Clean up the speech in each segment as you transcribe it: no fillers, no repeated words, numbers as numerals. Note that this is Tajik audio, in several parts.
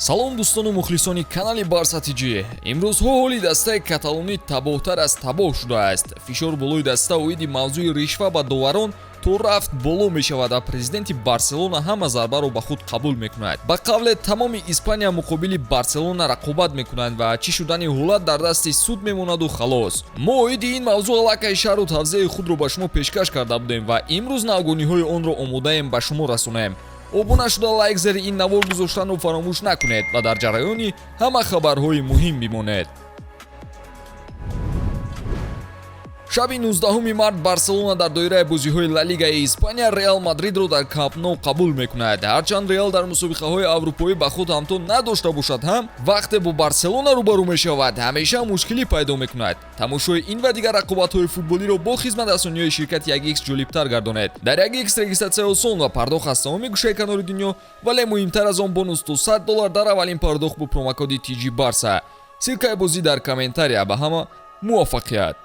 салом дӯстону мухлисони канали Барса ТG. имрӯзҳо ҳоли дастаи каталонӣ табоҳтар аз табоҳ шудааст. фишор болои даста оиди мавзӯи ришва ба доварон то рафт боло мешавад ва президенти Барселона ҳама зарбаро ба худ қабул мекунад. ба қавле тамоми Испания муқобили Барселона рақобат мекунанд ва чӣ шудани ҳолат дар дасти суд мемонаду халос. мо оиди ин мавзӯъ аллакай шарҳу тавзеҳи худро ба шумо пешкаш карда будем ва имрӯз навгониҳои онро омодаем ба шумо расонем. обуна шуда лайк зери ин навор гузоштанро фаромӯш накунед ва дар ҷараёни ҳама хабарҳои муҳим бимонед. шаби 19 март Барселона дар доираи бозиҳои Ла Лигаи Испания Реал Мадридро дар Камп Nou қабул мекунад. ҳарчанд Реал дар мусобиқаҳои аврупоӣ ба худ ҳамто надошта бошад ҳам, вақте бо Барселона рӯбарӯ мешавад, ҳамеша мушкилӣ пайдо мекунад. тамошои ин ва дигар рақобатҳои футболиро бо хизматрасониҳои ширкати 1x ҷолибтар гардонед. дар 1x регистратсия осон ва пардохт аз тамоми гӯшаи канори дунё, вале муҳимтар аз он бонус то $100 дар аввалин пардохт бо промокоди TG Barsa. силкаи бозӣ дар комментария. ба ҳама муваффақият.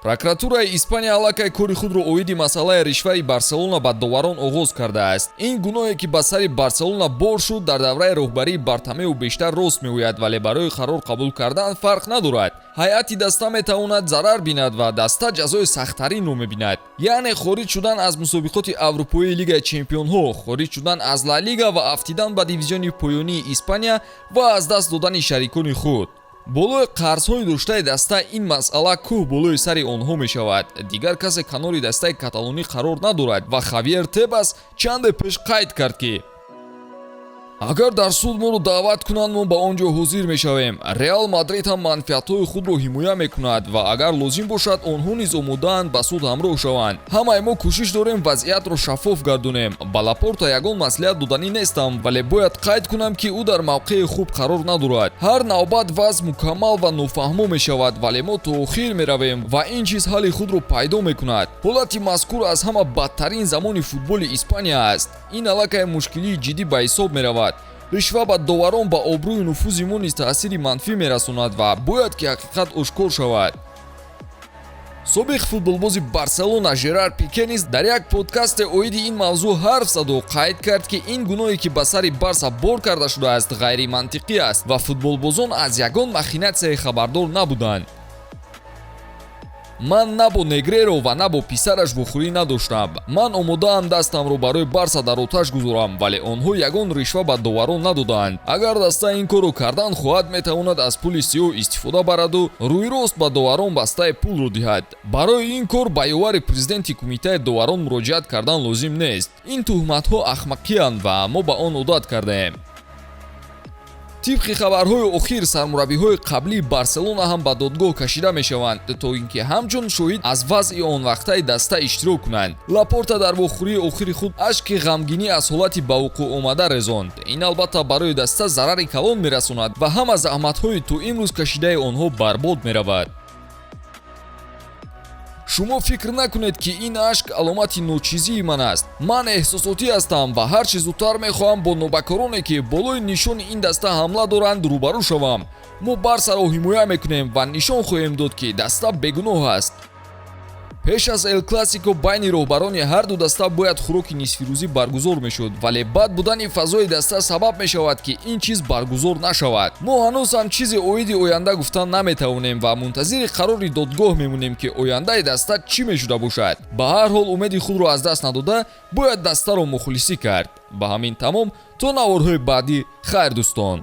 прокуратураи Испания аллакай кори худро оиди масъалаи ришваи Барселона ба доварон оғоз кардааст. ин гуноҳе ки ба сари Барселона бор шуд дар давраи роҳбарии Бартомеу бештар рост меояд, вале барои қарор қабул кардан фарқ надорад. ҳайати даста метавонад зарар бинад ва даста ҷазои сахттаринро мебинад. яъне хориҷ шудан аз мусобиқоти аврупоии Лигаи Чемпионҳо, хориҷ шудан аз Ла Лига ва афтидан ба дивизиони поёнии Испания ва аз даст додани шарикони худ. болои қарзҳои доштаи даста ин масъала кӯҳ болои сари онҳо мешавад. дигар касе канори дастаи каталонӣ қарор надорад ва Хавиер Тебас чанде пеш қайд кард ки агар дар суд моро даъват кунанд, мо ба он ҷо ҳозир мешавем. Реал Мадрид ҳам манфиатҳои худро ҳимоя мекунад ва агар лозим бошад онҳо низ омодаанд ба суд ҳамроҳ шаванд. ҳамаи мо кӯшиш дорем вазъиятро шаффоф гардонем. ба Лапорта ягон маслиҳат доданӣ нестам, вале бояд қайд кунам ки ӯ дар мавқеи хуб қарор надорад. ҳар навбат вазъ мукаммал ва нофаҳмо мешавад, вале мо то охир меравем ва ин чиз ҳалли худро пайдо мекунад. ҳолати мазкур аз ҳама бадтарин замони футболи Испания аст. ин аллакай мушкилии ҷиддӣ ба ҳисоб меравад. ришва ба доварон ба обрӯи нуфузи мо низ таъсири манфӣ мерасонад ва бояд ки ҳақиқат ошкор шавад. собиқ футболбози Барселона Жерар Пике низ дар як подкасте оиди ин мавзӯъ ҳарф заду қайд кард ки ин гуноҳе ки ба сари Барса бор карда шудааст ғайримантиқӣ аст ва футболбозон аз ягон махинатсияе хабардор набуданд. ман на бо Негреро ва на бо писараш вохӯрӣ надоштам. ман омодаам дастамро барои Барса дар оташ гузорам, вале онҳо ягон ришва ба доварон надоданд. агар даста ин корро кардан хоҳад, метавонад аз пули сиёҳ истифода бараду рӯйрост ба доварон бастаи пулро диҳад. барои ин кор ба ёвари президенти кумитаи доварон муроҷиат кардан лозим нест. ин тӯҳматҳо ахмақиянд ва мо ба он одат кардаем. тибқи хабарҳои охир, сармураббиҳои қаблии Барселона ҳам ба додгоҳ кашида мешаванд, то ин ки ҳамчун шоҳид аз вазъи онвақтаи даста иштирок кунанд. Лапорта дар вохӯрии охири худ ашки ғамгинӣ аз ҳолати ба вуқӯъ омада резонд. ин албатта барои даста зарари калон мерасонад ва ҳама заҳматҳои то имрӯз кашидаи онҳо барбод меравад. шумо фикр накунед ки ин ашк аломати ночизии ман аст. ман эҳсосотӣ ҳастам ва ҳар чӣ зудтар мехоҳам бо нобакороне ки болои нишони ин даста ҳамла доранд рӯбарӯ шавам. мо Барсаро ҳимоя мекунем ва нишон хоҳем дод ки даста бегуноҳ аст. пеш аз Эл Классико байни роҳбарони ҳарду даста бояд хӯроки нисфирӯзӣ баргузор мешуд, вале бад будани фазои даста сабаб мешавад ки ин чиз баргузор нашавад. мо ҳанӯз ҳам чизи оиди оянда гуфтан наметавонем ва мунтазири қарори додгоҳ мемонем ки ояндаи даста чӣ мешуда бошад. ба ҳар ҳол умеди худро аз даст надода бояд дастаро мухлисӣ кард. ба ҳамин тамом то наворҳои баъдӣ хайр дӯстон.